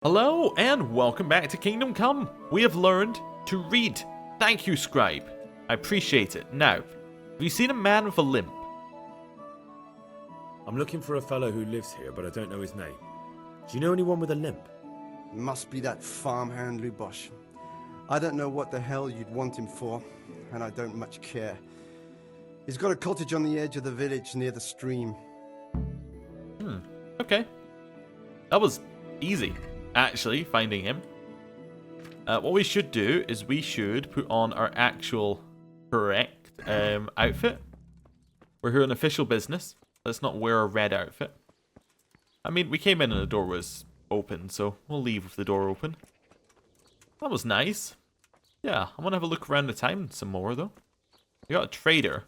Hello and welcome back to Kingdom Come. We have learned to read. Thank you, scribe. I appreciate it. Now, have you seen a man with a limp? I'm looking for a fellow who lives here, but I don't know his name. Do you know anyone with a limp? Must be that farmhand Lubosh. I don't know what the hell you'd want him for, and I don't much care. He's got a cottage on the edge of the village near the stream. Okay. That was easy, actually, finding him. What we should do is we should put on our actual correct outfit. We're here on official business. Let's not wear a red outfit. I mean, we came in and the door was open, so we'll leave with the door open. That was nice. Yeah, I want to have a look around the town some more, though. We got a trader.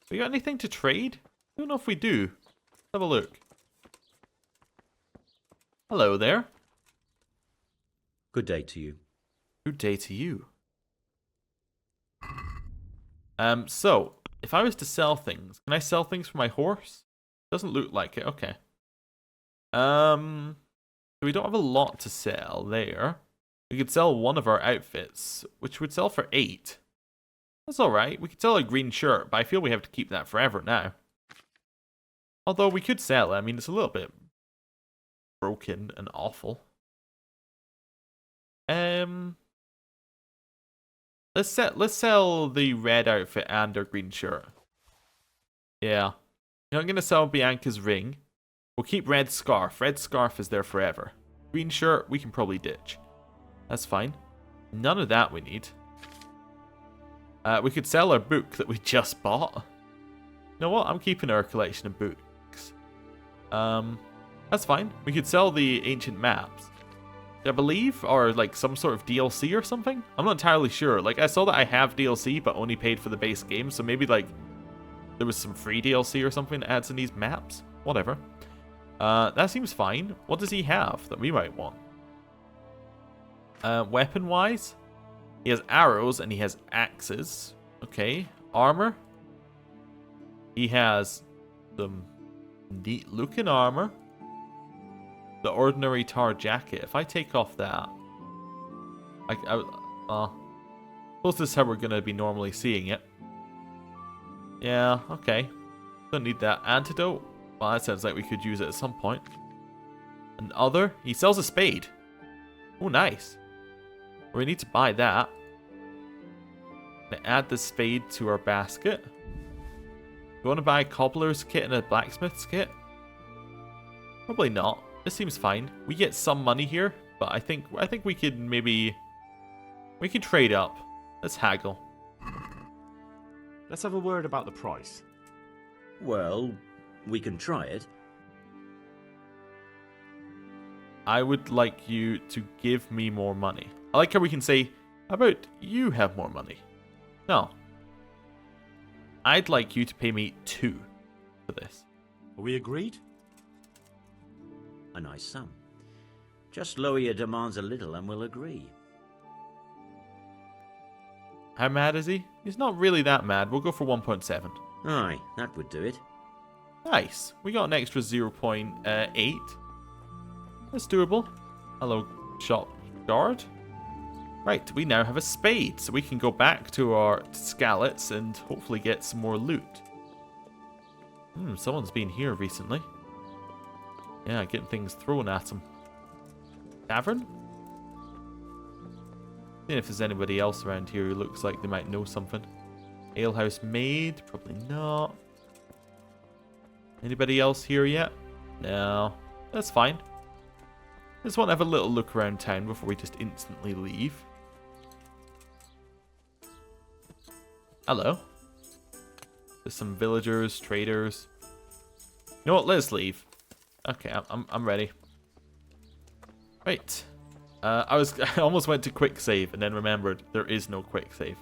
We got anything to trade? I don't know if we do. Let's have a look. Hello there. Good day to you. Good day to you. So, if I was to sell things, can I sell things for my horse? Doesn't look like it, okay. So we don't have a lot to sell there. We could sell one of our outfits, which would sell for 8. That's alright. We could sell a green shirt, but I feel we have to keep that forever now. Although we could sell it. I mean, it's a little bit broken and awful. Let's sell the red outfit and our green shirt. Yeah. You know, I'm gonna sell Bianca's ring. We'll keep red scarf. Red scarf is there forever. Green shirt we can probably ditch. That's fine. None of that we need. We could sell our book that we just bought. You know what? I'm keeping our collection of books. That's fine. We could sell the ancient maps, I believe, or like some sort of DLC or something. I'm not entirely sure. Like, I saw that I have DLC, but only paid for the base game, so maybe like there was some free DLC or something that adds in these maps. Whatever. That seems fine. What does he have that we might want? Weapon-wise, he has arrows and he has axes. Okay. Armor. He has some neat-looking armor. The ordinary tar jacket. If I take off that, suppose this is how we're gonna be normally seeing it. Yeah. Okay. Don't need that antidote. Well, that sounds like we could use it at some point. And other, he sells a spade. Oh, nice. We need to buy that. Add the spade to our basket. You want to buy a cobbler's kit and a blacksmith's kit? Probably not. This seems fine. We get some money here, but I think we could maybe trade up. Let's haggle. Let's have a word about the price. Well, we can try it. I would like you to give me more money. I like how we can say, how about you have more money? No. I'd like you to pay me 2 for this. Are we agreed? A nice sum. Just lower your demands a little and we'll agree. How mad is he? He's not really that mad. We'll go for 1.7. Aye, that would do it. Nice. We got an extra 0.8. That's doable. Hello, shop guard. Right, we now have a spade, so we can go back to our scallots and hopefully get some more loot. Someone's been here recently. Yeah, getting things thrown at them. Tavern? Seeing if there's anybody else around here who looks like they might know something. Alehouse maid? Probably not. Anybody else here yet? No. That's fine. Just want to have a little look around town before we just instantly leave. Hello. There's some villagers, traders. You know what? Let's leave. Okay, I'm ready. Right. I almost went to quick save and then remembered there is no quick save.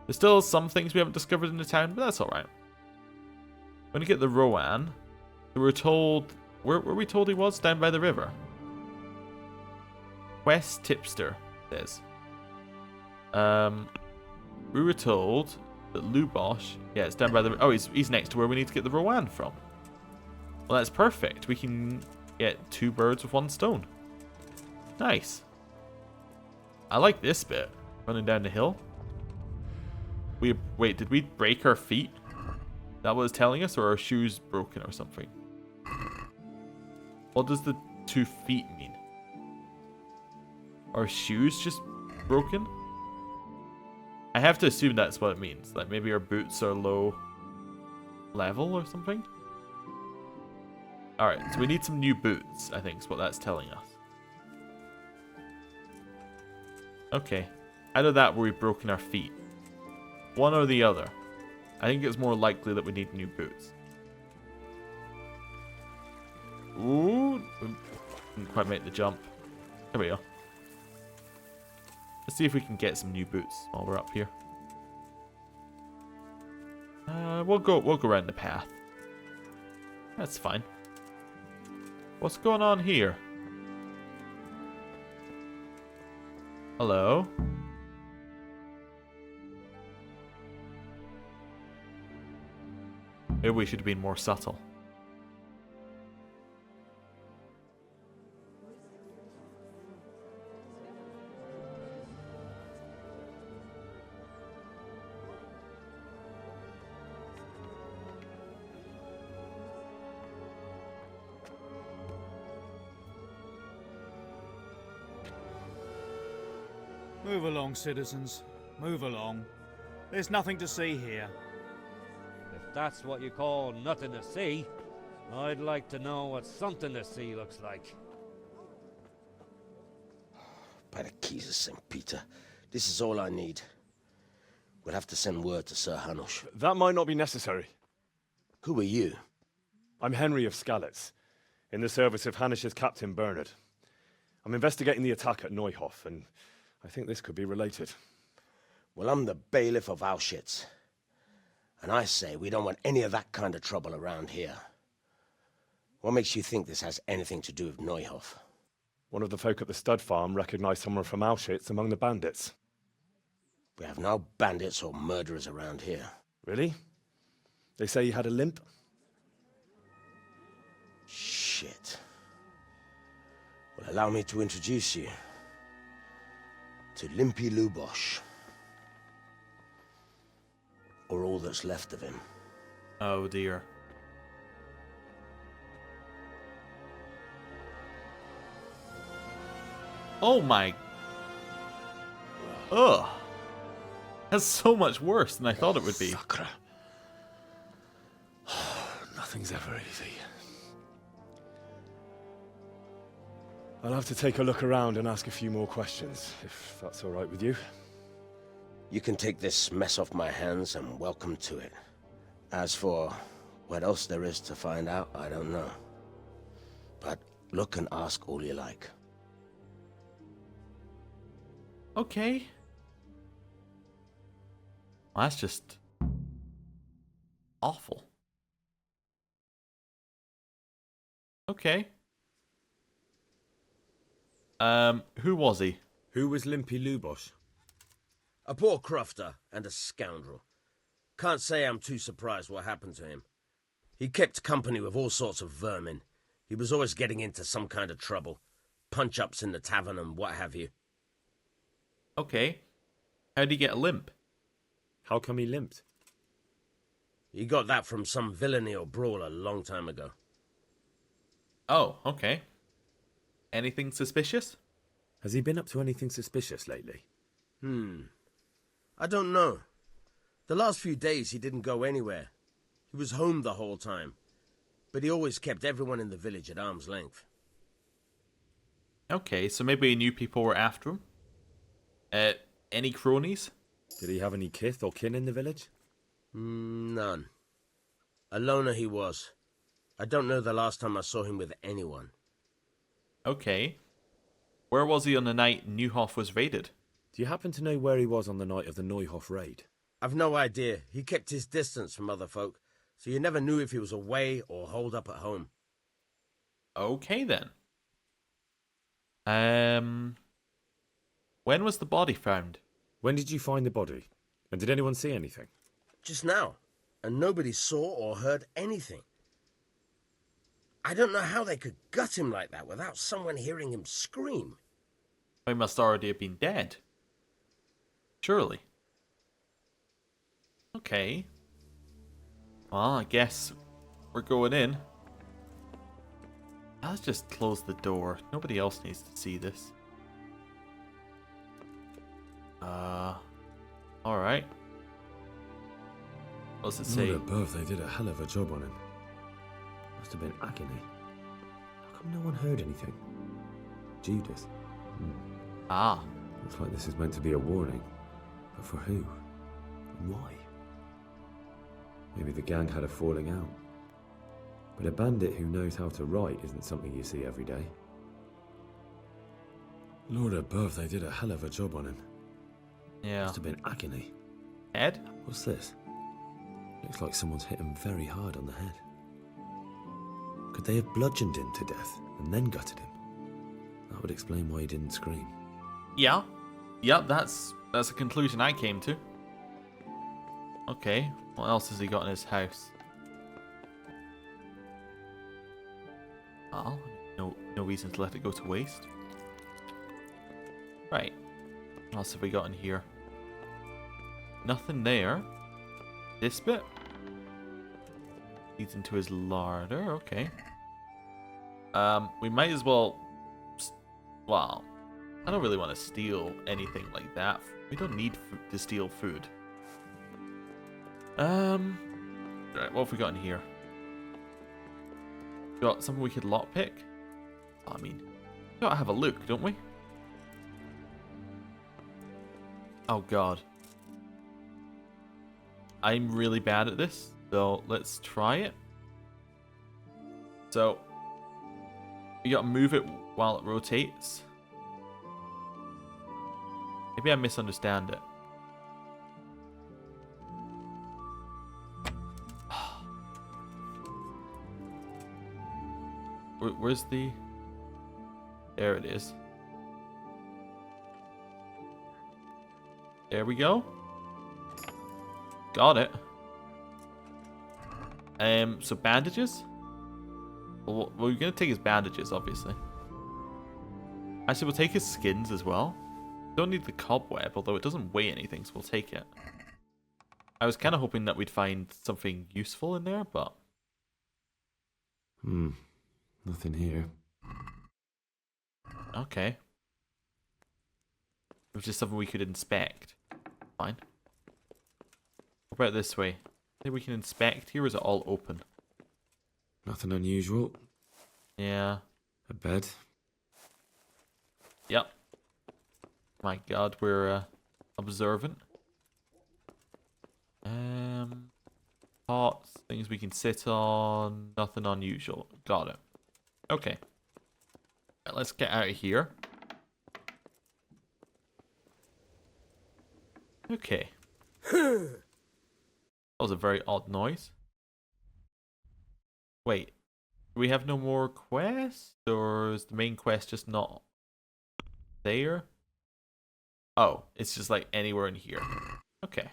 There's still some things we haven't discovered in the town, but that's alright. When we get the Rowan, we were told... Where were we told he was? Down by the river. West Tipster says. We were told that Lubosh... Yeah, it's down by the... Oh, he's next to where we need to get the Rowan from. Well, that's perfect. We can get 2 birds with 1 stone. Nice. I like this bit. Running down the hill. Wait, did we break our feet? That was telling us, or our shoes broken or something? What does the 2 feet mean? Are shoes just broken? I have to assume that's what it means. Like maybe our boots are low level or something? Alright, so we need some new boots, I think is what that's telling us. Okay. Either that or we've broken our feet. One or the other. I think it's more likely that we need new boots. Ooh. Didn't quite make the jump. There we go. Let's see if we can get some new boots while we're up here. We'll go around the path. That's fine. What's going on here? Hello? Maybe we should have been more subtle. Move along, citizens. Move along. There's nothing to see here. If that's what you call nothing to see, I'd like to know what something to see looks like. By the keys of St. Peter, this is all I need. We'll have to send word to Sir Hanush. That might not be necessary. Who are you? I'm Henry of Skalitz, in the service of Hanush's Captain Bernard. I'm investigating the attack at Neuhof, and I think this could be related. Well, I'm the bailiff of Auschwitz. And I say we don't want any of that kind of trouble around here. What makes you think this has anything to do with Neuhof? One of the folk at the stud farm recognized someone from Auschwitz among the bandits. We have no bandits or murderers around here. Really? They say he had a limp? Shit. Well, allow me to introduce you to Limpy Lubosh. Or all that's left of him. Oh dear. Oh my. Ugh. That's so much worse than I thought it would be. Sakra. Nothing's ever easy. I'll have to take a look around and ask a few more questions, if that's all right with you. You can take this mess off my hands and welcome to it. As for what else there is to find out, I don't know. But look and ask all you like. Okay. Well, that's just awful. Okay. Who was he? Who was Limpy Lubosh? A poor crofter and a scoundrel. Can't say I'm too surprised what happened to him. He kept company with all sorts of vermin. He was always getting into some kind of trouble. Punch-ups in the tavern and what have you. Okay. How'd he get a limp? How come he limped? He got that from some villainy or brawl a long time ago. Oh, okay. Anything suspicious? Has he been up to anything suspicious lately? I don't know. The last few days he didn't go anywhere. He was home the whole time. But he always kept everyone in the village at arm's length. Okay, so maybe he knew people were after him? Any cronies? Did he have any kith or kin in the village? None. A loner he was. I don't know the last time I saw him with anyone. Okay. Where was he on the night Neuhof was raided? Do you happen to know where he was on the night of the Neuhof raid? I've no idea. He kept his distance from other folk, so you never knew if he was away or holed up at home. Okay then. When was the body found? When did you find the body? And did anyone see anything? Just now, and nobody saw or heard anything. I don't know how they could gut him like that without someone hearing him scream. He must already have been dead. Surely. Okay. Well, I guess we're going in. Let's just close the door. Nobody else needs to see this. Alright. What does it say? Lord above, they did a hell of a job on him. Must have been agony. How come no one heard anything? Judas. Ah. Looks like this is meant to be a warning. But for who? And why? Maybe the gang had a falling out. But a bandit who knows how to write isn't something you see every day. Lord above, they did a hell of a job on him. Yeah. Must have been agony. Ed? What's this? Looks like someone's hit him very hard on the head. Could they have bludgeoned him to death and then gutted him? That would explain why he didn't scream. Yeah. Yep, that's a conclusion I came to. Okay, what else has he got in his house? Well, no reason to let it go to waste. Right. What else have we got in here? Nothing there. This bit leads into his larder. Okay. We might as well. Well, I don't really want to steal anything like that. We don't need to steal food. Right. What have we got in here? Got something we could lockpick. I mean, we gotta have a look, don't we? Oh god. I'm really bad at this, so let's try it. So, we gotta move it while it rotates. Maybe I misunderstand it. Where's the... There it is. There we go. Got it. So bandages? Well, we're gonna take his bandages, obviously. Actually, we'll take his skins as well. Don't need the cobweb, although it doesn't weigh anything, so we'll take it. I was kind of hoping that we'd find something useful in there, but... Nothing here. Okay. It was just something we could inspect. Fine. What about this way? Think we can inspect here, or is it all open? Nothing unusual. Yeah. A bed. Yep. My god, we're observant. Pots, things we can sit on, nothing unusual. Got it. Okay. Right, let's get out of here. Okay. That was a very odd noise. Wait. Do we have no more quests? Or is the main quest just not there? Oh, it's just like anywhere in here. Okay.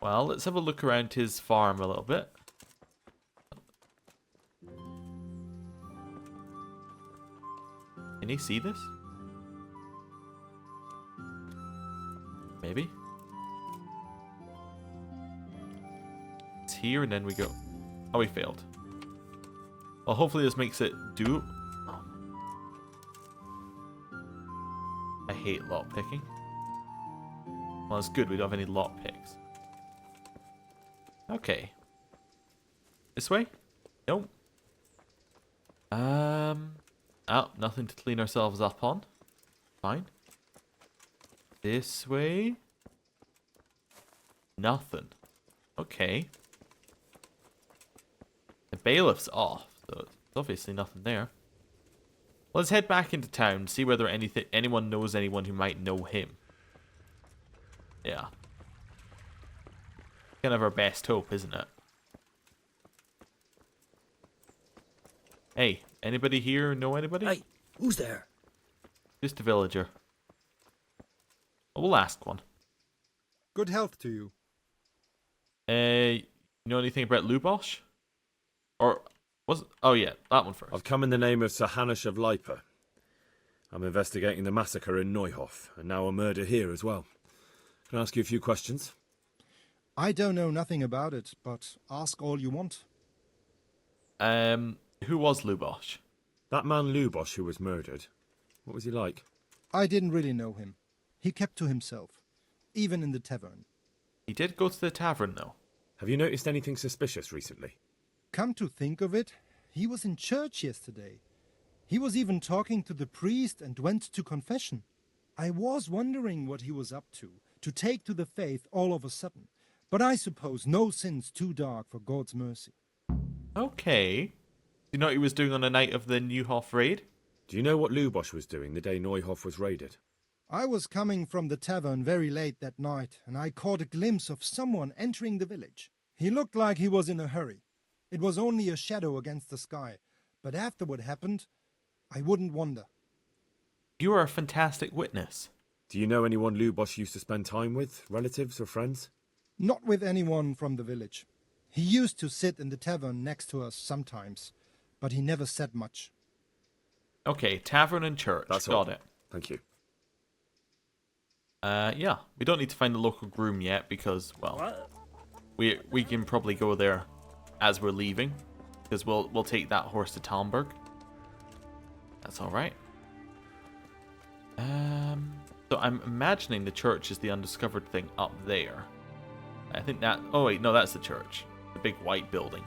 Well, let's have a look around his farm a little bit. Can he see this? Maybe? It's here and then we go. Oh, we failed. Well, hopefully this makes it do. Oh. I hate lockpicking. Well, it's good we don't have any lockpicks. Okay. This way? Nope. Oh, nothing to clean ourselves up on. Fine. This way? Nothing. Okay. The bailiff's off, so there's obviously nothing there. Let's head back into town, see whether anyone knows anyone who might know him. Yeah. Kind of our best hope, isn't it? Hey, anybody here know anybody? Hey, who's there? Just a villager. We'll ask one. Good health to you. You know anything about Lubosh? Or was oh yeah, that one first. I've come in the name of Sir Hanush of Lipa. I'm investigating the massacre in Neuhof, and now a murder here as well. Can I ask you a few questions? I don't know nothing about it, but ask all you want. Who was Lubosh? That man Lubosh who was murdered, what was he like? I didn't really know him. He kept to himself, even in the tavern. He did go to the tavern, though. Have you noticed anything suspicious recently? Come to think of it, he was in church yesterday. He was even talking to the priest and went to confession. I was wondering what he was up to take to the faith all of a sudden. But I suppose no sin's too dark for God's mercy. Okay. Do you know what he was doing on the night of the Neuhof raid? Do you know what Lubosh was doing the day Neuhof was raided? I was coming from the tavern very late that night, and I caught a glimpse of someone entering the village. He looked like he was in a hurry. It was only a shadow against the sky, but after what happened, I wouldn't wonder. You are a fantastic witness. Do you know anyone Lubosh used to spend time with, relatives or friends? Not with anyone from the village. He used to sit in the tavern next to us sometimes, but he never said much. Okay, tavern and church. That's Got all. it. Thank you. Yeah, we don't need to find the local groom yet because, well, we can probably go there as we're leaving because we'll take that horse to Talmberg. That's all right. So I'm imagining the church is the undiscovered thing up there. I think that. Oh wait, no, that's the church. The big white building.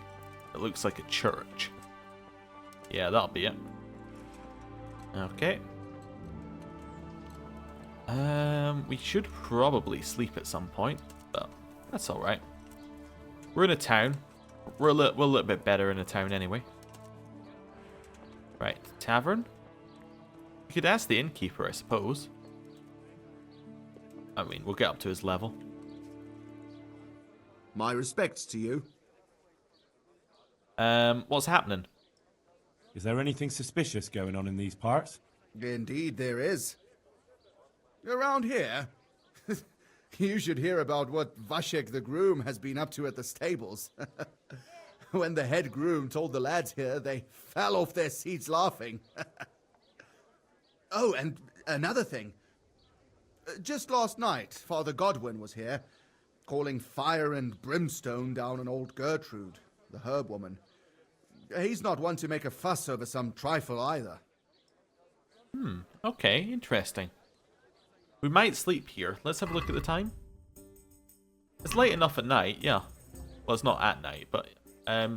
It looks like a church. Yeah, that'll be it. Okay. We should probably sleep at some point, but that's all right. We're in a town. We're a little bit better in a town anyway. Right, tavern. We could ask the innkeeper, I suppose. I mean, we'll get up to his level. My respects to you. What's happening? Is there anything suspicious going on in these parts? Indeed there is. Around here, you should hear about what Vashek the groom has been up to at the stables. When the head groom told the lads here, they fell off their seats laughing. Oh, and another thing. Just last night, Father Godwin was here, calling fire and brimstone down on old Gertrude, the herb woman. He's not one to make a fuss over some trifle either. Okay, interesting. We might sleep here. Let's have a look at the time. It's late enough at night, yeah. Well, it's not at night, but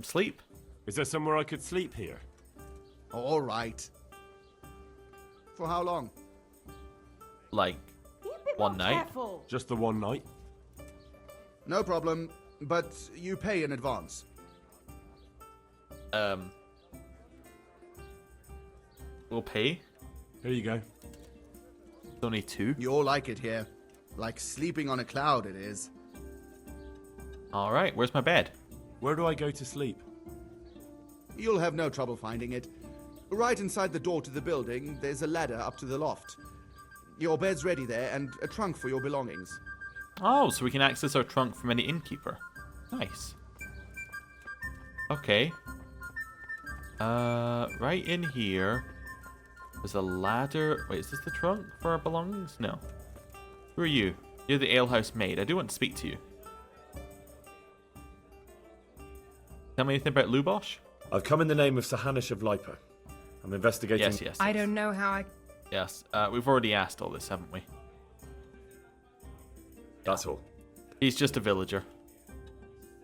sleep. Is there somewhere I could sleep here? All right. For how long? Like, one night? Just the one night? No problem, but you pay in advance. We'll pay. Here you go. It's only 2. You'll like it here. Like sleeping on a cloud it is. Alright, where's my bed? Where do I go to sleep? You'll have no trouble finding it. Right inside the door to the building, there's a ladder up to the loft. Your bed's ready there, and a trunk for your belongings. Oh, so we can access our trunk from any innkeeper. Nice. Okay. Right in here, there's a ladder. Wait, is this the trunk for our belongings? No. Who are you? You're the alehouse maid. I do want to speak to you. Tell me anything about Lubosh? I've come in the name of Sir Hanish of Lipa. I'm investigating... Yes. I don't know how I... Yes, we've already asked all this, haven't we? That's all. He's just a villager.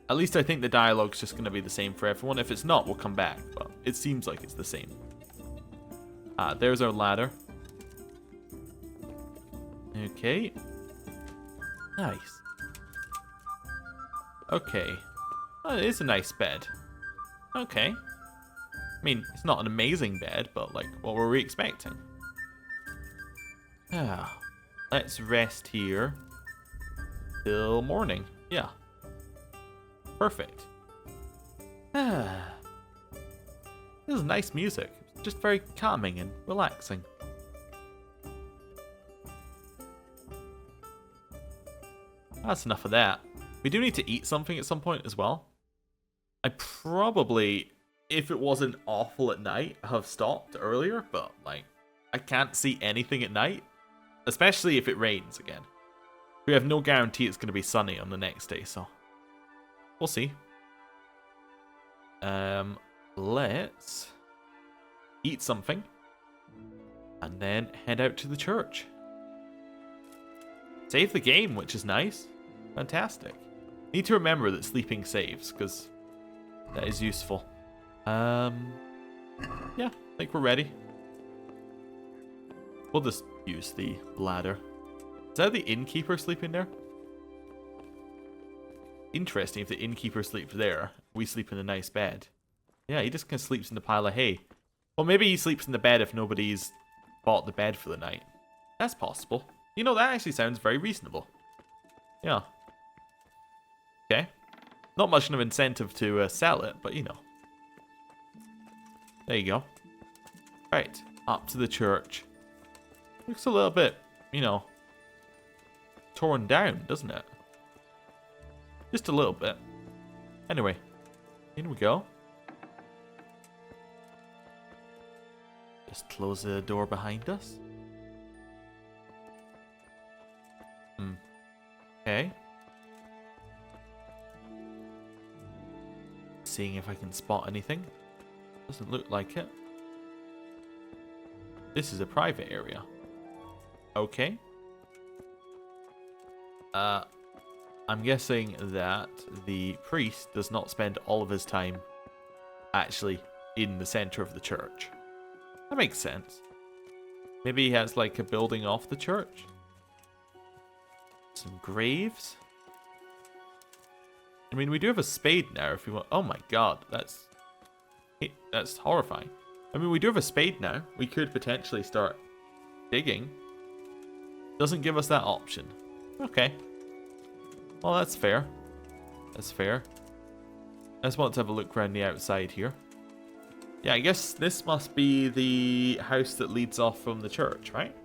At least I think the dialogue's just going to be the same for everyone. If it's not, we'll come back, but it seems like it's the same. There's our ladder. Okay. Nice. Okay. Oh, it is a nice bed. Okay. I mean, it's not an amazing bed, but like, what were we expecting? Let's rest here till morning. Yeah. Perfect. This is nice music. Just very calming and relaxing. That's enough of that. We do need to eat something at some point as well. I probably, if it wasn't awful at night, have stopped earlier, but like, I can't see anything at night, especially if it rains again. We have no guarantee it's going to be sunny on the next day, so we'll see. Let's eat something and then head out to the church. Save the game, which is nice. Fantastic. Need to remember that sleeping saves, because that is useful. Yeah, I think we're ready. We'll just use the ladder. Is that the innkeeper sleeping there? Interesting if the innkeeper sleeps there. We sleep in a nice bed. Yeah, he just kind of sleeps in the pile of hay. Well, maybe he sleeps in the bed if nobody's bought the bed for the night. That's possible. You know, that actually sounds very reasonable. Yeah. Okay. Not much of an incentive to sell it, but you know. There you go. Right, up to the church. Looks a little bit, you know, torn down, doesn't it? Just a little bit. Anyway, in we go. Just close the door behind us. Okay. Seeing if I can spot anything. Doesn't look like it. This is a private area. Okay. I'm guessing that the priest does not spend all of his time actually in the center of the church. That makes sense. Maybe he has like a building off the church. Some graves. I mean, we do have a spade now if we want. Oh my god, that's horrifying. I mean, we do have a spade now. We could potentially start digging. Doesn't give us that option. Okay. Well, that's fair. That's fair. I just want to have a look around the outside here. Yeah, I guess this must be the house that leads off from the church, right?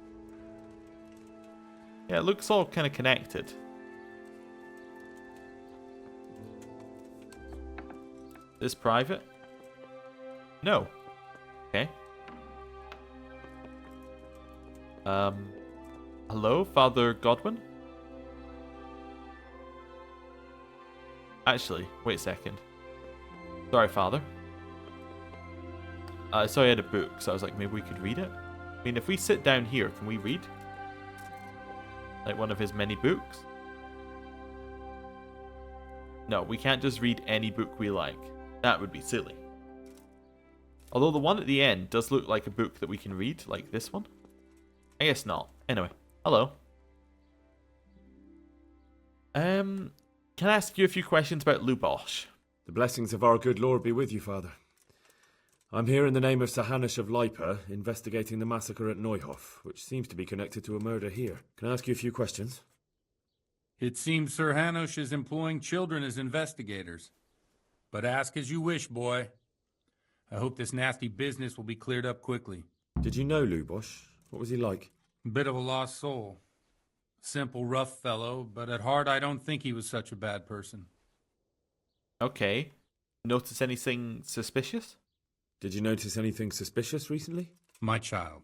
Yeah, it looks all kind of connected. This private? No. Okay. Hello, Father Godwin? Actually, wait a second. Sorry, Father. I saw he had a book, so I was like, maybe we could read it? I mean, if we sit down here, can we read? Like one of his many books? No, we can't just read any book we like. That would be silly. Although the one at the end does look like a book that we can read, like this one. I guess not. Anyway, hello. Can I ask you a few questions about Lubosh? The blessings of our good Lord be with you, Father. I'm here in the name of Sir Hanush of Lipa, investigating the massacre at Neuhof, which seems to be connected to a murder here. Can I ask you a few questions? It seems Sir Hanush is employing children as investigators. But ask as you wish, boy. I hope this nasty business will be cleared up quickly. Did you know Lubosh? What was he like? A bit of a lost soul. Simple, rough fellow, but at heart I don't think he was such a bad person. Okay. Notice anything suspicious? Did you notice anything suspicious recently? My child,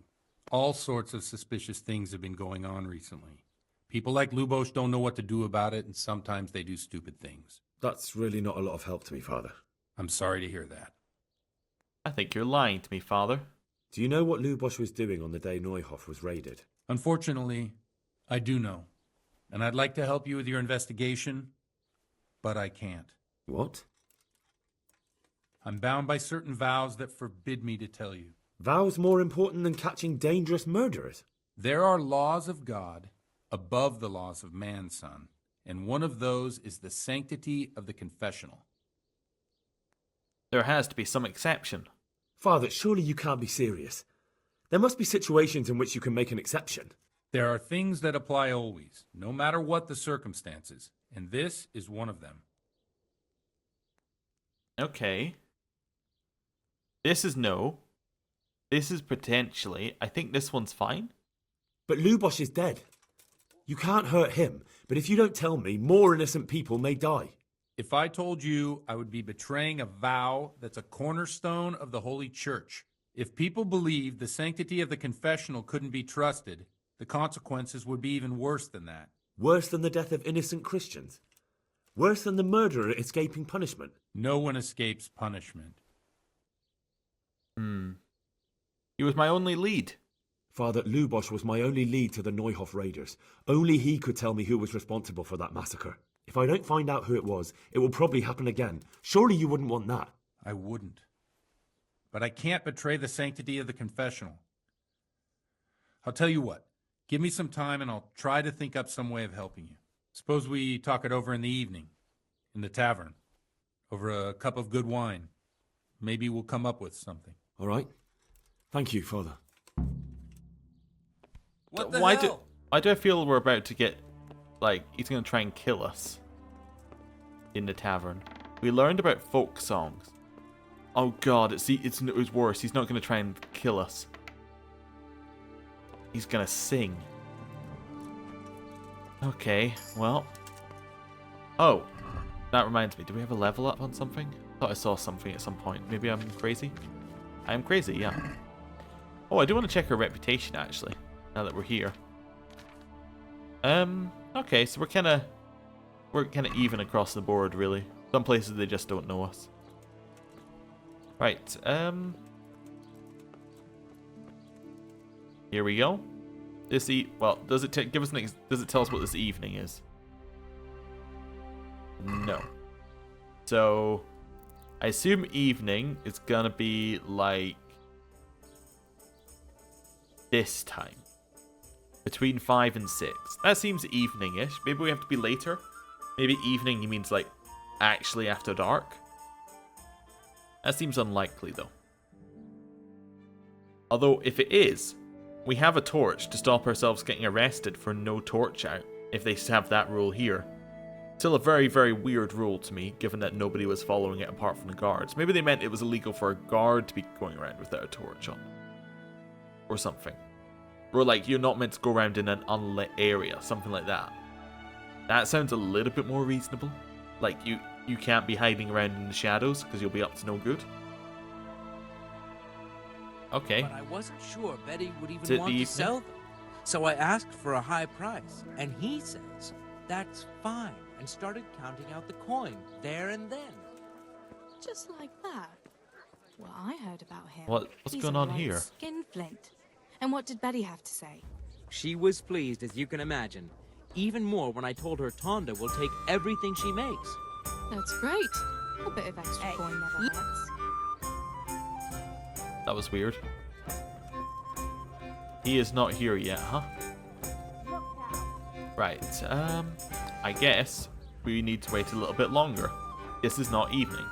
all sorts of suspicious things have been going on recently. People like Lubosh don't know what to do about it, and sometimes they do stupid things. That's really not a lot of help to me, Father. I'm sorry to hear that. I think you're lying to me, Father. Do you know what Lubosh was doing on the day Neuhof was raided? Unfortunately, I do know. And I'd like to help you with your investigation, but I can't. What? I'm bound by certain vows that forbid me to tell you. Vows more important than catching dangerous murderers? There are laws of God above the laws of man, son, and one of those is the sanctity of the confessional. There has to be some exception. Father, surely you can't be serious. There must be situations in which you can make an exception. There are things that apply always, no matter what the circumstances, and this is one of them. Okay. This is no. This is potentially. I think this one's fine. But Lubosh is dead. You can't hurt him, but if you don't tell me, more innocent people may die. If I told you, I would be betraying a vow that's a cornerstone of the Holy Church. If people believed the sanctity of the confessional couldn't be trusted, the consequences would be even worse than that. Worse than the death of innocent Christians? Worse than the murderer escaping punishment? No one escapes punishment. He was my only lead. Father Lubosch was my only lead to the Neuhof raiders. Only he could tell me who was responsible for that massacre. If I don't find out who it was, it will probably happen again. Surely you wouldn't want that. I wouldn't. But I can't betray the sanctity of the confessional. I'll tell you what. Give me some time and I'll try to think up some way of helping you. Suppose we talk it over in the evening, in the tavern, over a cup of good wine. Maybe we'll come up with something. All right. Thank you, Father. What the Why hell? do I feel we're about to get, like, he's going to try and kill us in the tavern? We learned about folk songs. Oh god, it's worse. He's not going to try and kill us. He's going to sing. Okay, well. Oh, that reminds me. Do we have a level up on something? I thought I saw something at some point. Maybe I'm crazy? I am crazy, yeah. Oh, I do want to check our reputation, actually, now that we're here. Okay, so we're kind of even across the board, really. Some places they just don't know us. Right, here we go. Well, does it give us does it tell us what this evening is? No. So, I assume evening is gonna be like this time. Between 5 and 6. That seems evening-ish. Maybe we have to be later. Maybe evening means like actually after dark. That seems unlikely though. Although if it is, we have a torch to stop ourselves getting arrested for no torch out, if they have that rule here. Still a very, very weird rule to me, given that nobody was following it apart from the guards. Maybe they meant it was illegal for a guard to be going around without a torch on. Or something. Or like, you're not meant to go around in an unlit area, something like that. That sounds a little bit more reasonable. Like, you can't be hiding around in the shadows, because you'll be up to no good. Okay. But I wasn't sure Betty would even want to sell them. So I asked for a high price, and he says, that's fine, and started counting out the coin there and then. Just like that? Well, I heard about him. What's going on here? Skinflint. And what did Betty have to say? She was pleased, as you can imagine. Even more when I told her Tonda will take everything she makes. That's great. A bit of extra coin never hurts. That was weird. He is not here yet, huh? Right, I guess we need to wait a little bit longer. This is not evening.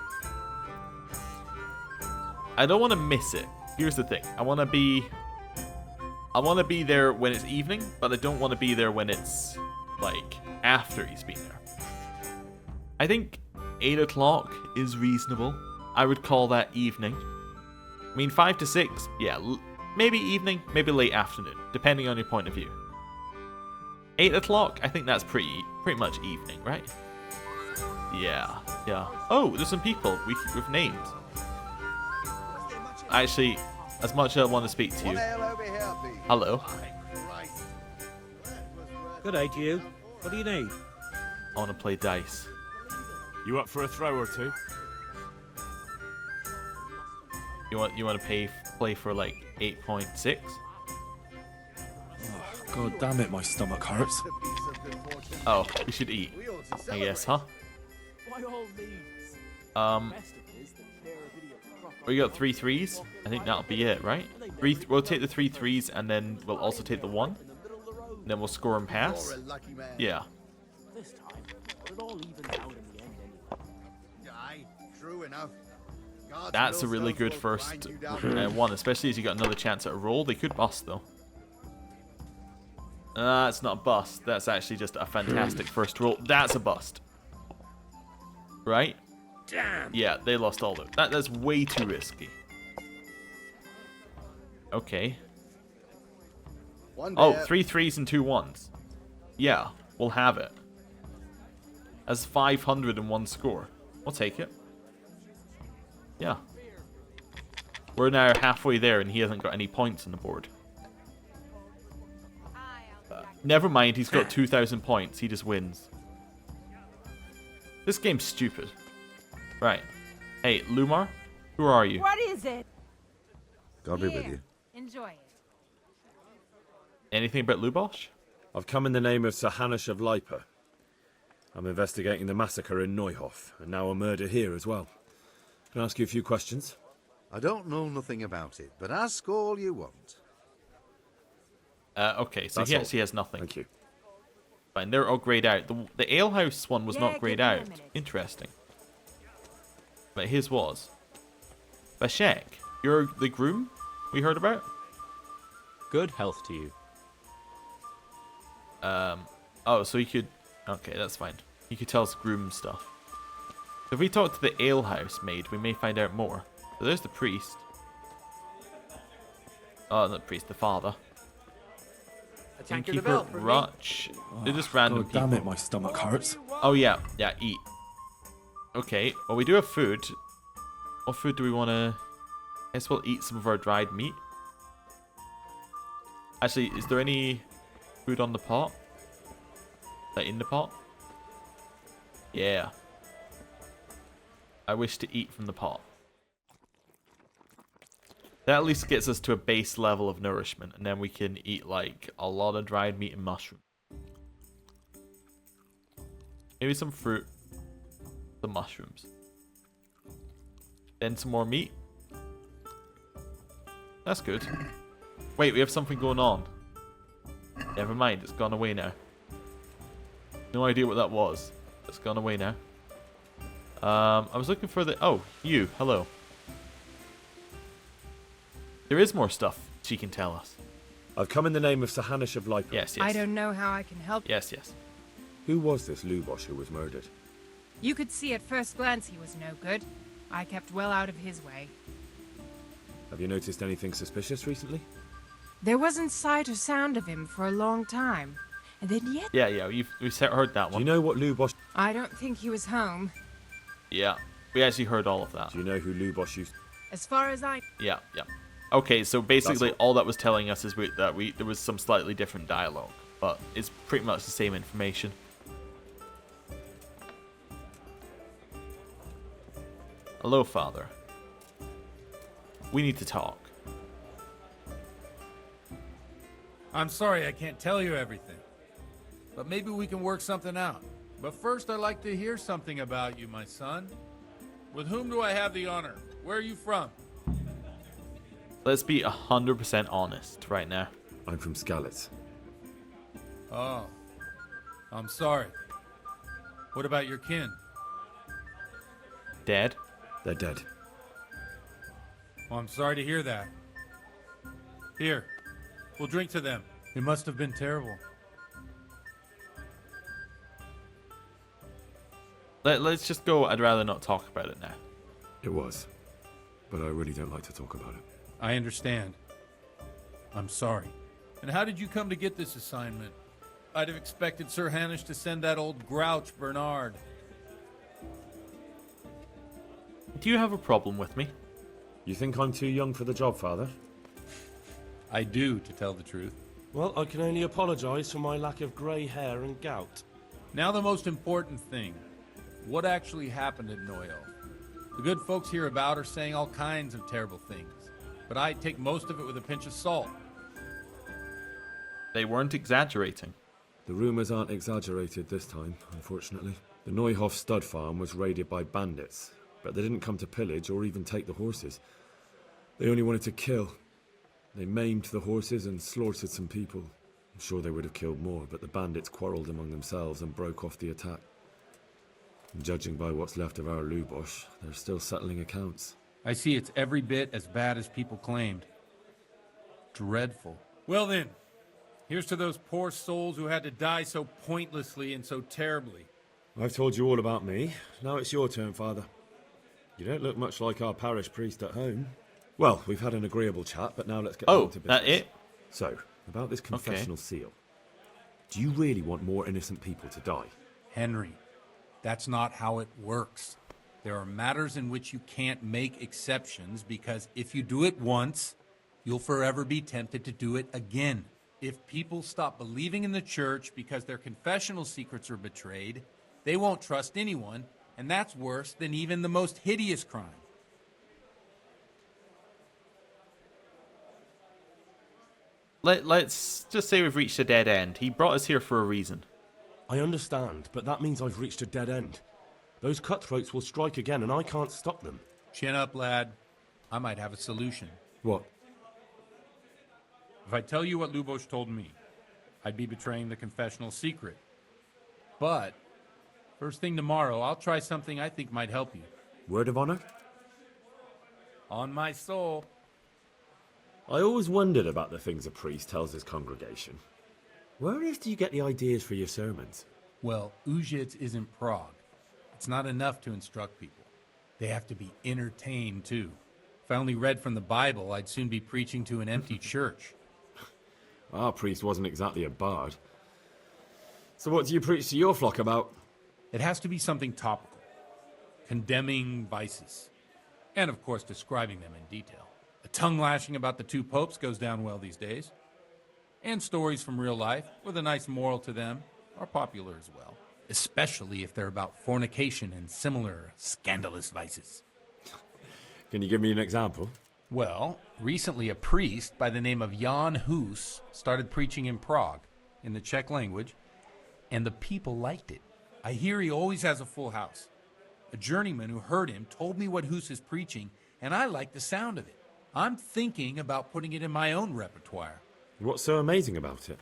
I don't want to miss it. Here's the thing. I want to be there when it's evening, but I don't want to be there when it's, like, after he's been there. I think 8 o'clock is reasonable. I would call that evening. I mean, 5 to 6, yeah, maybe evening, maybe late afternoon, depending on your point of view. 8 o'clock, I think that's pretty much evening, right? Yeah. Oh, there's some people with names. Actually, as much as I want to speak to you. Hello. Good day to you. What do you need? I want to play dice. You up for a throw or two? You want to play for like 8.6? Oh, God damn it, my stomach hurts. Oh, we should eat, I guess, huh? We got 3 threes. I think that'll be it, right? We'll take the 3 threes, and then we'll also take the 1. And then we'll score and pass. Yeah. That's a really good first one, especially as you got another chance at a roll. They could bust, though. It's not a bust. That's actually just a fantastic first roll. That's a bust. Right? Damn. Yeah, they lost all of it. That's way too risky. Okay. Oh, 3 threes and 2 1s. Yeah, we'll have it. That's 501 score. We'll take it. Yeah. We're now halfway there and he hasn't got any points on the board. Never mind, he's got 2,000 points. He just wins. This game's stupid. Right. Hey, Lumar, who are you? What is it? God be with you. Enjoy it. Anything about Lubosh? I've come in the name of Sir Hanush of Lipa. I'm investigating the massacre in Neuhof, and now a murder here as well. Can I ask you a few questions? I don't know nothing about it, but ask all you want. Okay, so he actually has nothing. Thank you. Fine, they're all grayed out. The alehouse one was not grayed out. Interesting. But his was. Bashek, you're the groom we heard about? Good health to you. Oh, so you could... Okay, that's fine. You could tell us groom stuff. So if we talk to the alehouse maid, we may find out more. So there's the priest. Oh, not the priest, the father. Innkeeper, Rutch. They're just random people. Damn it, my stomach hurts. Oh yeah, eat. Okay, well we do have food. What food do we want to... I guess we'll eat some of our dried meat. Actually, is there any food on the pot? Like in the pot? Yeah. I wish to eat from the pot. That at least gets us to a base level of nourishment, and then we can eat like a lot of dried meat and mushroom. Maybe some fruit. Some mushrooms. Then some more meat. That's good. Wait, we have something going on. Never mind, it's gone away now. No idea what that was. It's gone away now. I was looking for the... Oh, you. Hello. There is more stuff she can tell us. I've come in the name of Sir Hanush of Lipa. Yes. I don't know how I can help. Yes. Who was this Lubosh who was murdered? You could see at first glance he was no good. I kept well out of his way. Have you noticed anything suspicious recently? There wasn't sight or sound of him for a long time. And then yet... Yeah, we've heard that one. Do you know what Lubosh... I don't think he was home. Yeah, we actually heard all of that. Do you know who Lubosh used... As far as I... Yeah. Okay, so basically all that was telling us is that there was some slightly different dialogue. But it's pretty much the same information. Hello, Father. We need to talk. I'm sorry I can't tell you everything. But maybe we can work something out. But first I'd like to hear something about you, my son. With whom do I have the honor? Where are you from? Let's be 100% honest right now. I'm from Skalitz. Oh. I'm sorry. What about your kin? Dead? They're dead. Well, I'm sorry to hear that. Here, we'll drink to them. It must have been terrible. Let's just go. I'd rather not talk about it now. It was. But I really don't like to talk about it. I understand. I'm sorry. And how did you come to get this assignment? I'd have expected Sir Hanush to send that old grouch, Bernard. Do you have a problem with me? You think I'm too young for the job, Father? I do, to tell the truth. Well, I can only apologise for my lack of grey hair and gout. Now the most important thing. What actually happened at Neuhof? The good folks hereabout are saying all kinds of terrible things, but I take most of it with a pinch of salt. They weren't exaggerating. The rumours aren't exaggerated this time, unfortunately. The Neuhof stud farm was raided by bandits, but they didn't come to pillage or even take the horses. They only wanted to kill. They maimed the horses and slaughtered some people. I'm sure they would have killed more, but the bandits quarrelled among themselves and broke off the attack. And judging by what's left of our Lubosh, they're still settling accounts. I see it's every bit as bad as people claimed. Dreadful. Well then, here's to those poor souls who had to die so pointlessly and so terribly. I've told you all about me. Now it's your turn, Father. You don't look much like our parish priest at home. Well, we've had an agreeable chat, but now let's get down to business. That it? So, about this confessional seal. Do you really want more innocent people to die? Henry, that's not how it works. There are matters in which you can't make exceptions because if you do it once, you'll forever be tempted to do it again. If people stop believing in the church because their confessional secrets are betrayed, they won't trust anyone, and that's worse than even the most hideous crime. Let's just say we've reached a dead end. He brought us here for a reason. I understand, but that means I've reached a dead end. Those cutthroats will strike again, and I can't stop them. Chin up, lad. I might have a solution. What? If I tell you what Lubos told me, I'd be betraying the confessional secret. But, first thing tomorrow, I'll try something I think might help you. Word of honor? On my soul. I always wondered about the things a priest tells his congregation. Where on earth do you get the ideas for your sermons? Well, Uzhitz isn't Prague. It's not enough to instruct people. They have to be entertained, too. If I only read from the Bible, I'd soon be preaching to an empty church. Our priest wasn't exactly a bard. So what do you preach to your flock about? It has to be something topical. Condemning vices. And, of course, describing them in detail. The tongue-lashing about the two popes goes down well these days. And stories from real life, with a nice moral to them, are popular as well. Especially if they're about fornication and similar scandalous vices. Can you give me an example? Well, recently a priest by the name of Jan Hus started preaching in Prague, in the Czech language, and the people liked it. I hear he always has a full house. A journeyman who heard him told me what Hus is preaching, and I like the sound of it. I'm thinking about putting it in my own repertoire. What's so amazing about it?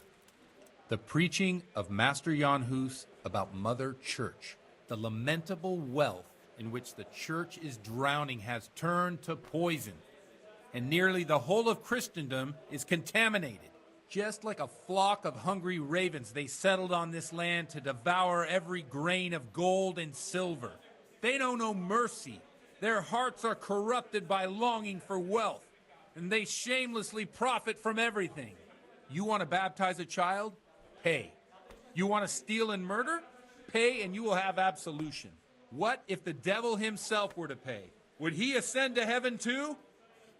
The preaching of Master Jan Hus about Mother Church. The lamentable wealth in which the church is drowning has turned to poison. And nearly the whole of Christendom is contaminated. Just like a flock of hungry ravens, they settled on this land to devour every grain of gold and silver. They know no mercy. Their hearts are corrupted by longing for wealth, and they shamelessly profit from everything. You want to baptize a child? Pay. You want to steal and murder? Pay and you will have absolution. What if the devil himself were to pay? Would he ascend to heaven too?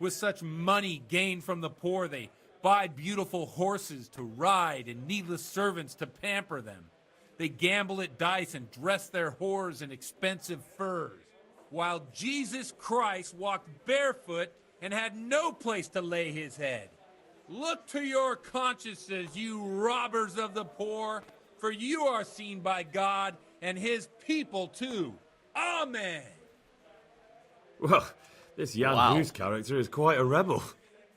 With such money gained from the poor, they buy beautiful horses to ride and needless servants to pamper them. They gamble at dice and dress their whores in expensive furs, while Jesus Christ walked barefoot and had no place to lay his head. Look to your consciences, you robbers of the poor, for you are seen by God and his people too. Amen. Well, this Jan Hus character is quite a rebel.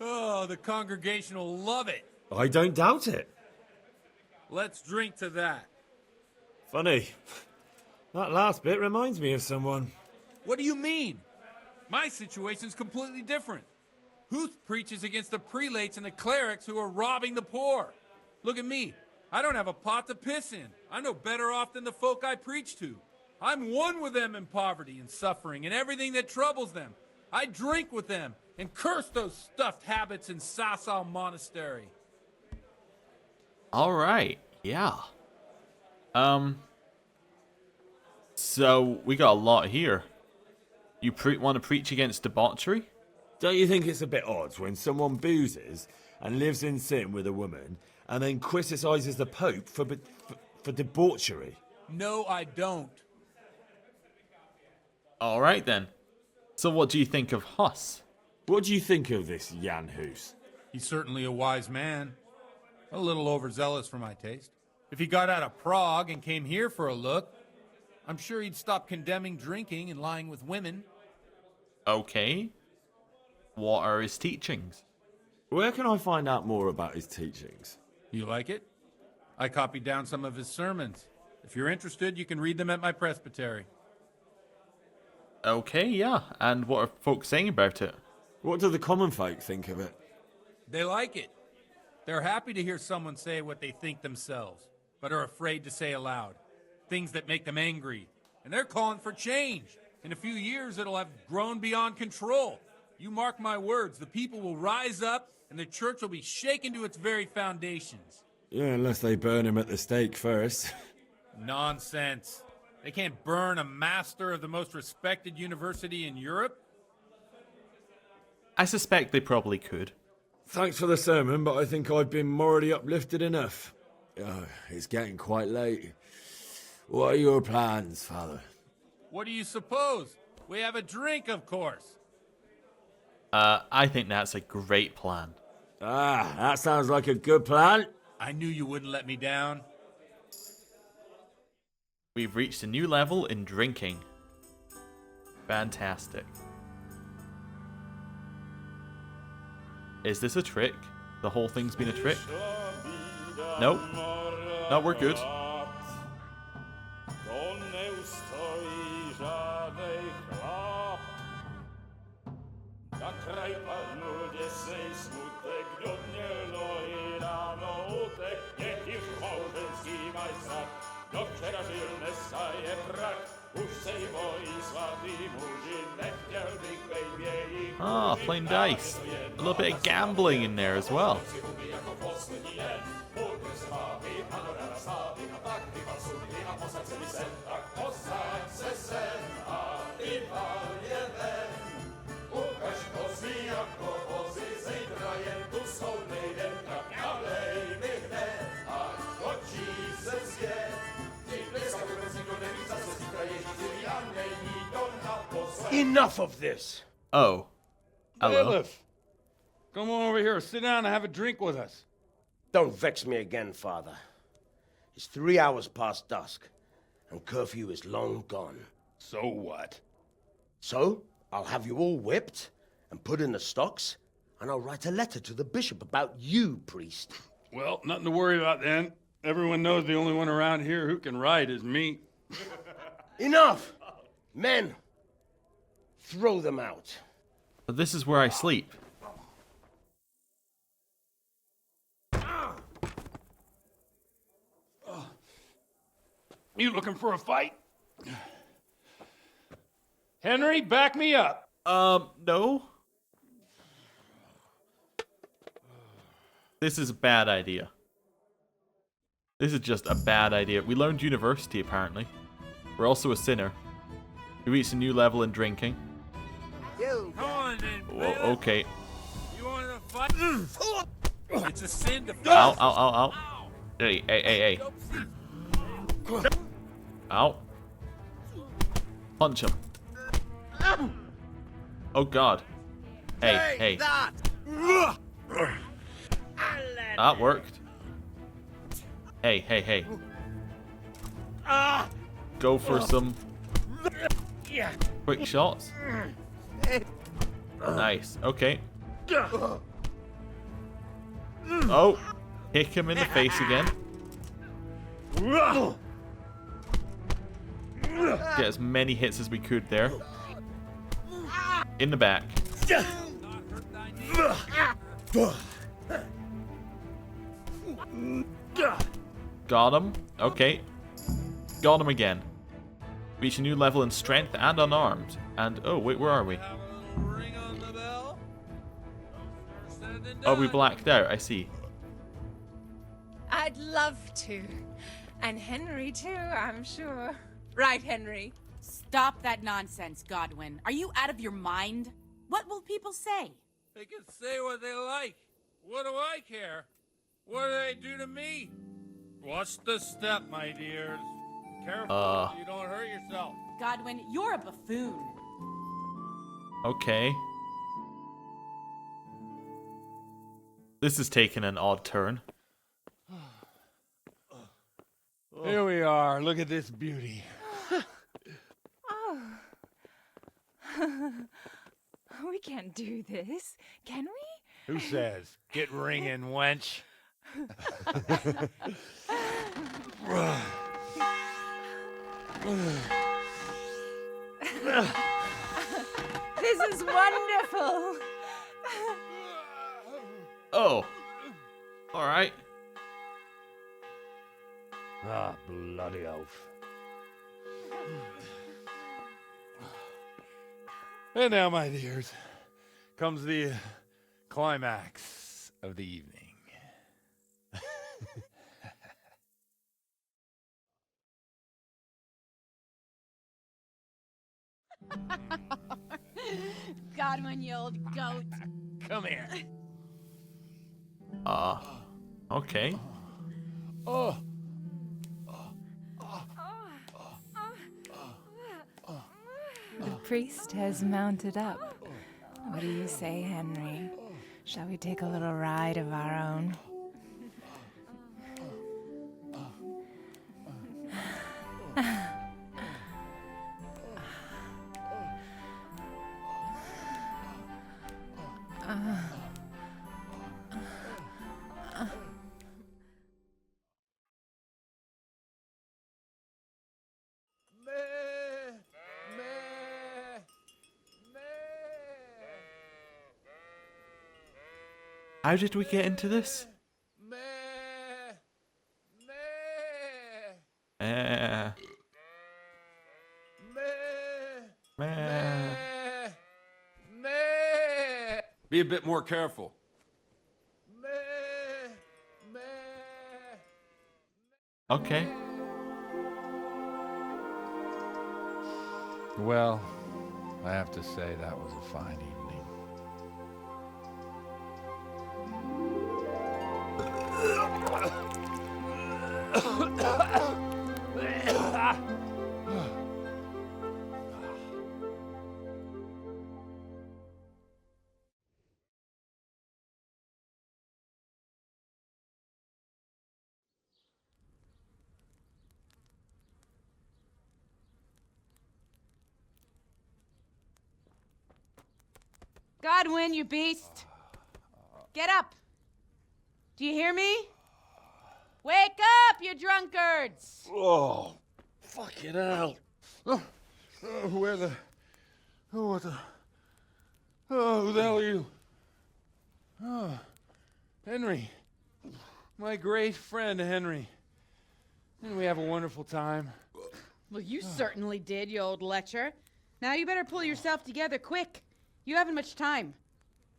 Oh, the congregation will love it. I don't doubt it. Let's drink to that. Funny. That last bit reminds me of someone. What do you mean? My situation's completely different. Huth preaches against the prelates and the clerics who are robbing the poor. Look at me. I don't have a pot to piss in. I'm no better off than the folk I preach to. I'm one with them in poverty and suffering and everything that troubles them. I drink with them and curse those stuffed habits in Sasau Monastery. All right. Yeah. So we got a lot here. You want to preach against debauchery? Don't you think it's a bit odd when someone boozes and lives in sin with a woman and then criticises the Pope for debauchery? No, I don't. All right, then. So what do you think of Hus? What do you think of this Jan Hus? He's certainly a wise man. A little overzealous for my taste. If he got out of Prague and came here for a look, I'm sure he'd stop condemning drinking and lying with women. Okay. What are his teachings? Where can I find out more about his teachings? You like it? I copied down some of his sermons. If you're interested, you can read them at my presbytery. Okay, yeah. And what are folks saying about it? What do the common folk think of it? They like it. They're happy to hear someone say what they think themselves, but are afraid to say aloud. Things that make them angry. And they're calling for change. In a few years, it'll have grown beyond control. You mark my words, the people will rise up, and the church will be shaken to its very foundations. Yeah, unless they burn him at the stake first. Nonsense. They can't burn a master of the most respected university in Europe? I suspect they probably could. Thanks for the sermon, but I think I've been morally uplifted enough. Oh, it's getting quite late. What are your plans, Father? What do you suppose? We have a drink, of course. I think that's a great plan. Ah, that sounds like a good plan. I knew you wouldn't let me down. We've reached a new level in drinking. Fantastic. Is this a trick? The whole thing's been a trick? Nope. No, we're good. Ah, playing dice. A little bit of gambling in there as well. Enough of this! Oh. Hello. Bailiff, come on over here, sit down and have a drink with us. Don't vex me again, Father. It's 3 hours past dusk, and curfew is long gone. So what? So, I'll have you all whipped and put in the stocks, and I'll write a letter to the bishop about you, priest. Well, nothing to worry about then. Everyone knows the only one around here who can write is me. Enough! Men, throw them out. But this is where I sleep. You looking for a fight? Henry, back me up. No. This is a bad idea. This is just a bad idea. We learned university, apparently. We're also a sinner. We reached a new level in drinking. Come on then, Whoa, okay. You want to fight? It's a sin to fight. Ow, ow, ow, ow. Hey, hey, hey, hey. Ow. Punch him. Oh, God. Hey, hey. That worked. Hey, hey, hey. Go for some quick shots. Nice. Okay. Oh. Kick him in the face again. Get as many hits as we could there. In the back. Got him. Okay. Got him again. Reach a new level in strength and unarmed. And, oh, wait, where are we? Oh, we blacked out. I see. I'd love to. And Henry, too, I'm sure. Right, Henry? Stop that nonsense, Godwin. Are you out of your mind? What will people say? They can say what they like. What do I care? What do they do to me? Watch the step, my dears. Careful, you don't hurt yourself. Godwin, you're a buffoon. Okay. This is taking an odd turn. Here we are. Look at this beauty. Oh. We can't do this, can we? Who says? Get ringing, wench. This is wonderful. Oh. All right. Ah, bloody oath. And now, my dears, comes the climax of the evening. Godwin, you old goat. Come here. Okay. The priest has mounted up. What do you say, Henry? Shall we take a little ride of our own? How did we get into this? Meh. Be a bit more careful. Okay. Well, I have to say that was a fine evening. Godwin, you beast! Get up! Do you hear me? Wake up, you drunkards! Oh, fucking hell. Who the hell are you? Oh, Henry. My great friend, Henry. Didn't we have a wonderful time? Well, you certainly did, you old lecher. Now you better pull yourself together quick. You haven't much time.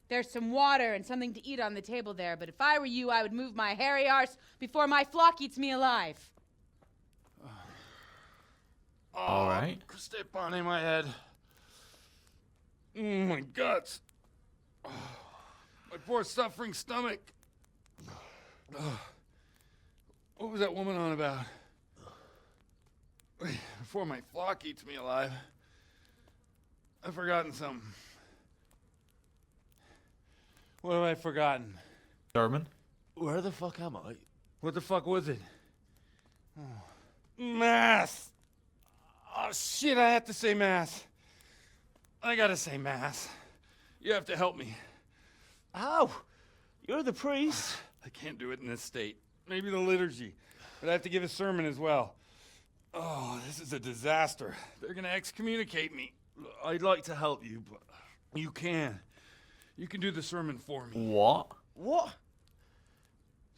There's some water and something to eat on the table there, but if I were you, I would move my hairy arse before my flock eats me alive. All right. Step on in my head. My guts. My poor suffering stomach. What was that woman on about? Before my flock eats me alive. I've forgotten something. What have I forgotten? German? Where the fuck am I? What the fuck was it? Oh. Mass! Oh shit, I have to say mass. I gotta say mass. You have to help me. How? You're the priest. I can't do it in this state. Maybe the liturgy. But I have to give a sermon as well. Oh, this is a disaster. They're gonna excommunicate me. I'd like to help you, but you can. You can do the sermon for me. What? What?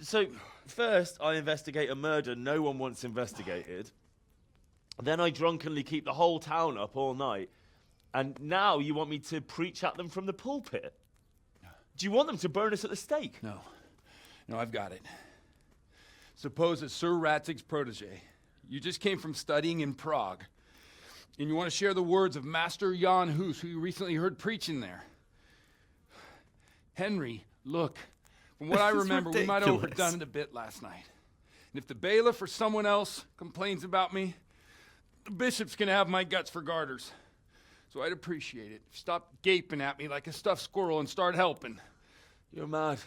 So, first I investigate a murder no one wants investigated. Then I drunkenly keep the whole town up all night. And now you want me to preach at them from the pulpit? Do you want them to burn us at the stake? No. No, I've got it. Suppose that Sir Ratzig's protege. You just came from studying in Prague. And you want to share the words of Master Jan Hus, who you recently heard preaching there. Henry, look, from what I remember, we might have overdone it a bit last night. And if the bailiff or someone else complains about me, the bishop's gonna have my guts for garters. So I'd appreciate it. Stop gaping at me like a stuffed squirrel and start helping. You're mad.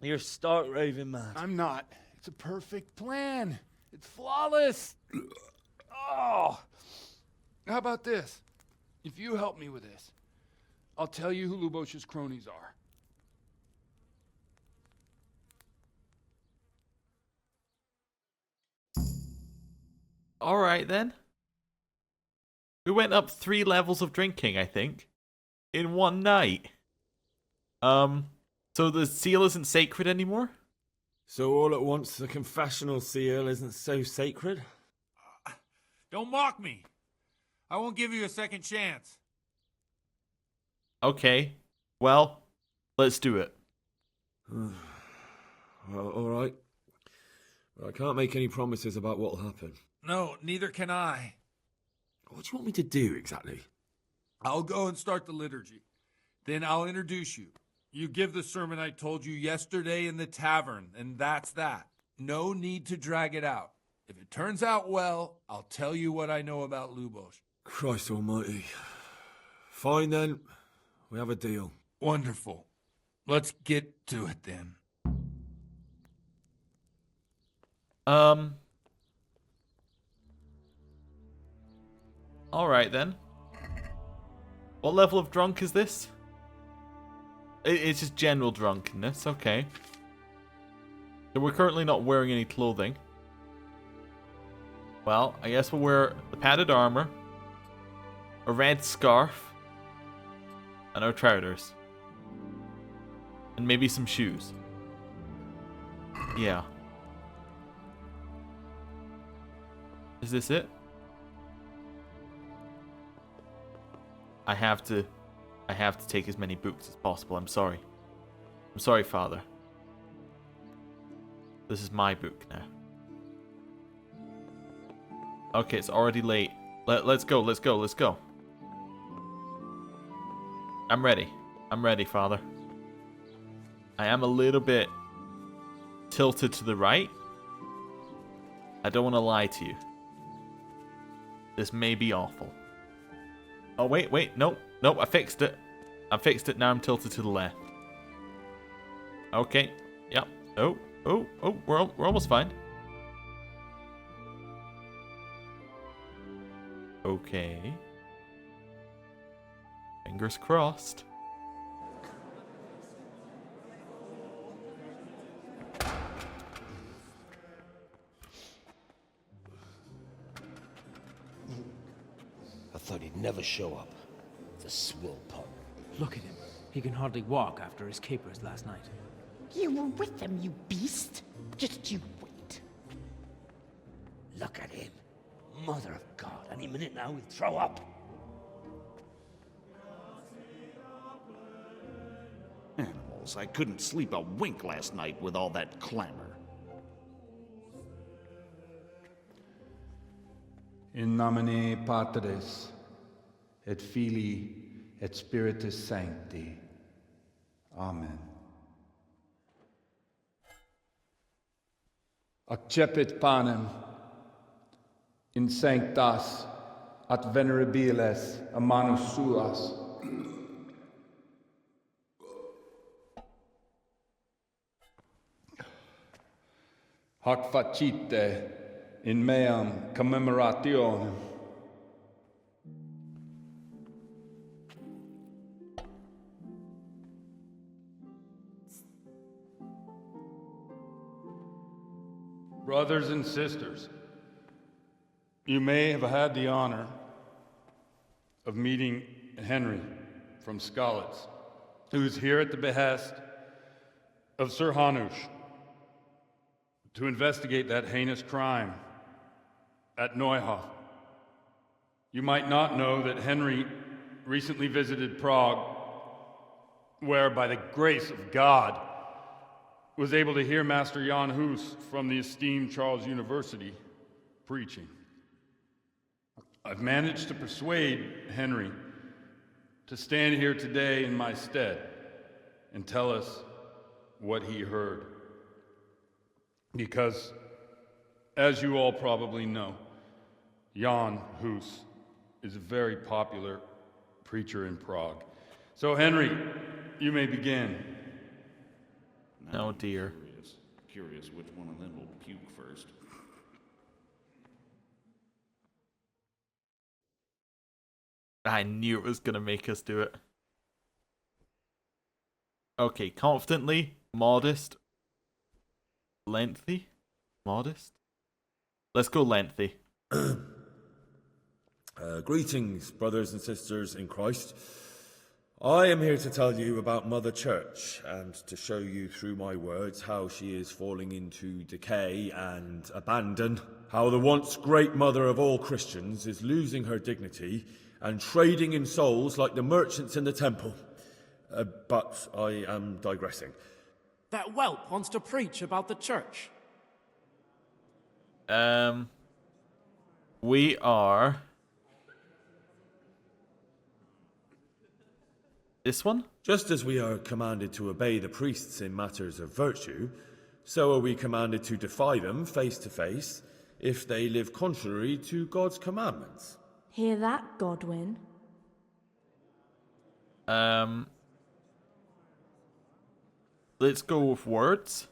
You're stark raving mad. I'm not. It's a perfect plan. It's flawless. Oh. How about this? If you help me with this, I'll tell you who Lubosh's cronies are. All right, then. We went up 3 levels of drinking, I think, in one night. So the seal isn't sacred anymore? So all at once the confessional seal isn't so sacred? Don't mock me. I won't give you a second chance. Okay. Well, let's do it. Well, all right. But I can't make any promises about what'll happen. No, neither can I. What do you want me to do exactly? I'll go and start the liturgy. Then I'll introduce you. You give the sermon I told you yesterday in the tavern, and that's that. No need to drag it out. If it turns out well, I'll tell you what I know about Lubos. Christ almighty. Fine then. We have a deal. Wonderful. Let's get to it then. Alright then. What level of drunk is this? It's just general drunkenness, okay. So we're currently not wearing any clothing. Well, I guess we'll wear the padded armor, a red scarf, and our trousers. And maybe some shoes. Yeah. Is this it? I have to take as many books as possible. I'm sorry. I'm sorry, Father. This is my book now. Okay, it's already late. Let's go, let's go, let's go. I'm ready. I'm ready, Father. I am a little bit tilted to the right. I don't want to lie to you. This may be awful. Oh, wait, nope, I fixed it. I fixed it, now I'm tilted to the left. Okay, yep. Oh, we're almost fine. Okay. Fingers crossed. I thought he'd never show up. The swill pup. Look at him. He can hardly walk after his capers last night. You were with them, you beast. Just you wait. Look at him. Mother of God, any minute now he'll throw up. Animals, I couldn't sleep a wink last night with all that clamor. In nomine Patris, et Filii, et Spiritus Sancti. Amen. Accepit panem in sanctas at venerabiles a manus suas. Hoc facite in meam commemorationem. Brothers and sisters, you may have had the honor of meeting Henry from Skalitz, who is here at the behest of Sir Hanush to investigate that heinous crime at Neuhof. You might not know that Henry recently visited Prague, where, by the grace of God, was able to hear Master Jan Hus from the esteemed Charles University preaching. I've managed to persuade Henry to stand here today in my stead and tell us what he heard. Because, as you all probably know, Jan Hus is a very popular preacher in Prague. So, Henry, you may begin. Oh dear. Curious which one of them will puke first. I knew it was gonna make us do it. Okay, confidently, modest, lengthy, modest. Let's go lengthy. Greetings, brothers and sisters in Christ. I am here to tell you about Mother Church and to show you through my words how she is falling into decay and abandon, how the once great mother of all Christians is losing her dignity and trading in souls like the merchants in the temple. But I am digressing. That whelp wants to preach about the church. We are This one? Just as we are commanded to obey the priests in matters of virtue, so are we commanded to defy them face to face if they live contrary to God's commandments. Hear that, Godwin? Let's go with words.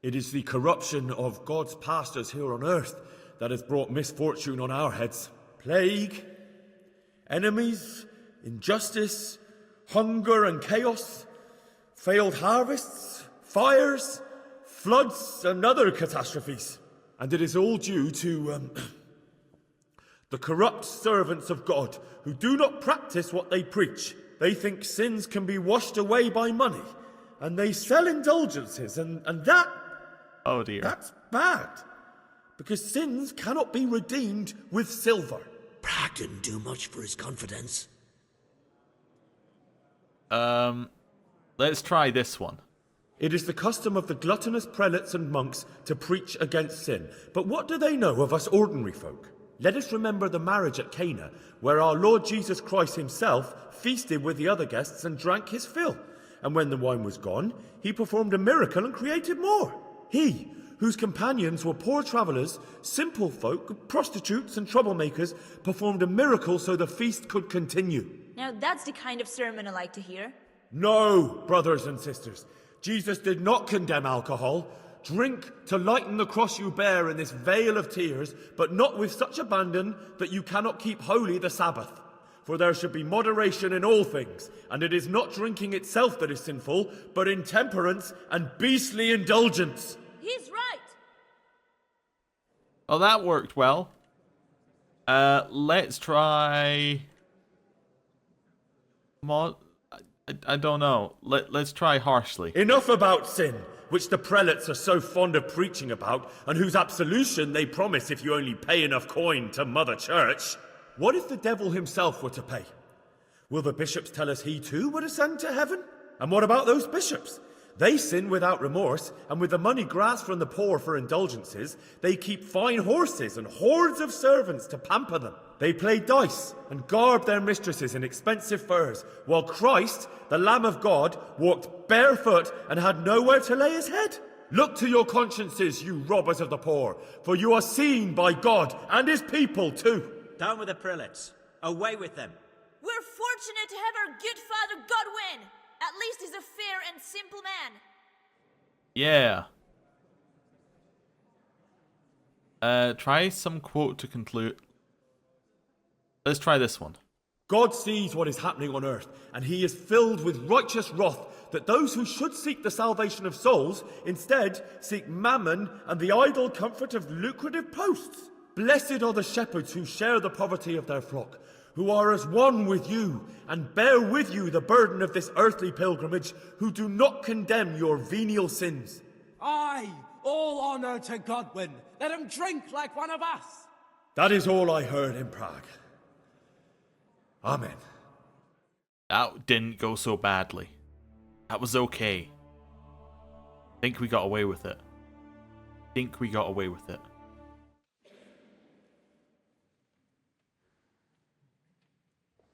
It is the corruption of God's pastors here on earth that has brought misfortune on our heads. Plague, enemies, injustice, hunger and chaos, failed harvests, fires, floods and other catastrophes. And it is all due to the corrupt servants of God who do not practice what they preach. They think sins can be washed away by money, and they sell indulgences, and that... Oh dear. That's bad, because sins cannot be redeemed with silver. Prague didn't do much for his confidence. Let's try this one. It is the custom of the gluttonous prelates and monks to preach against sin. But what do they know of us ordinary folk? Let us remember the marriage at Cana, where our Lord Jesus Christ himself feasted with the other guests and drank his fill. And when the wine was gone, he performed a miracle and created more. He, whose companions were poor travellers, simple folk, prostitutes and troublemakers, performed a miracle so the feast could continue. Now that's the kind of sermon I like to hear. No, brothers and sisters. Jesus did not condemn alcohol. Drink to lighten the cross you bear in this vale of tears, but not with such abandon that you cannot keep holy the Sabbath. For there should be moderation in all things, and it is not drinking itself that is sinful, but intemperance and beastly indulgence. He's right. Oh, that worked well. Let's try... I don't know. Let's try harshly. Enough about sin, which the prelates are so fond of preaching about, and whose absolution they promise if you only pay enough coin to Mother Church. What if the devil himself were to pay? Will the bishops tell us he too would ascend to heaven? And what about those bishops? They sin without remorse, and with the money grasped from the poor for indulgences, they keep fine horses and hordes of servants to pamper them. They play dice and garb their mistresses in expensive furs, while Christ, the Lamb of God, walked barefoot and had nowhere to lay his head. Look to your consciences, you robbers of the poor, for you are seen by God and his people too. Down with the prelates. Away with them. We're fortunate to have our good father Godwin. At least he's a fair and simple man. Yeah. Try some quote to conclude. Let's try this one. God sees what is happening on earth, and he is filled with righteous wrath that those who should seek the salvation of souls instead seek mammon and the idle comfort of lucrative posts. Blessed are the shepherds who share the poverty of their flock, who are as one with you and bear with you the burden of this earthly pilgrimage, who do not condemn your venial sins. Aye, all honour to Godwin. Let him drink like one of us. That is all I heard in Prague. Amen. That didn't go so badly. That was okay. I think we got away with it.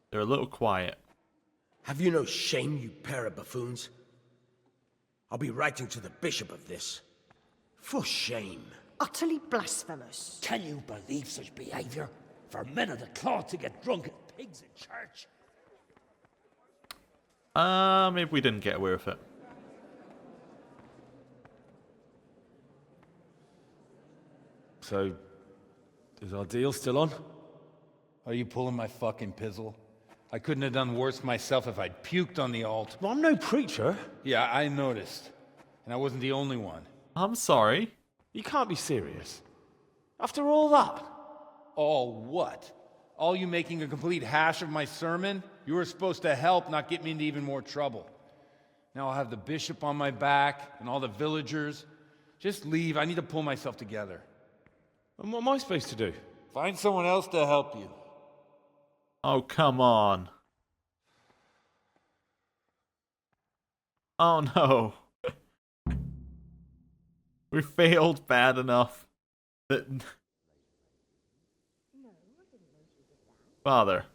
They're a little quiet. Have you no shame, you pair of buffoons? I'll be writing to the bishop of this. For shame. Utterly blasphemous. Can you believe such behaviour? For men of the cloth to get drunk at pigs in church? Maybe we didn't get away with it. So, is our deal still on? Are you pulling my fucking pizzle? I couldn't have done worse myself if I'd puked on the alt. Well, I'm no preacher. Yeah, I noticed. And I wasn't the only one. I'm sorry. You can't be serious. After all that. All what? All you making a complete hash of my sermon? You were supposed to help, not get me into even more trouble. Now I'll have the bishop on my back and all the villagers. Just leave. I need to pull myself together. And what am I supposed to do? Find someone else to help you. Oh, come on. Oh, no. We failed bad enough that... Father,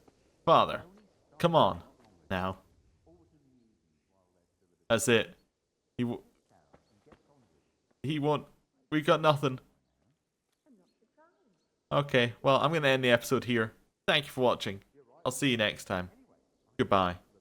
Come on. Now. That's it. He won. We got nothing. Okay, well, I'm going to end the episode here. Thank you for watching. I'll see you next time. Goodbye.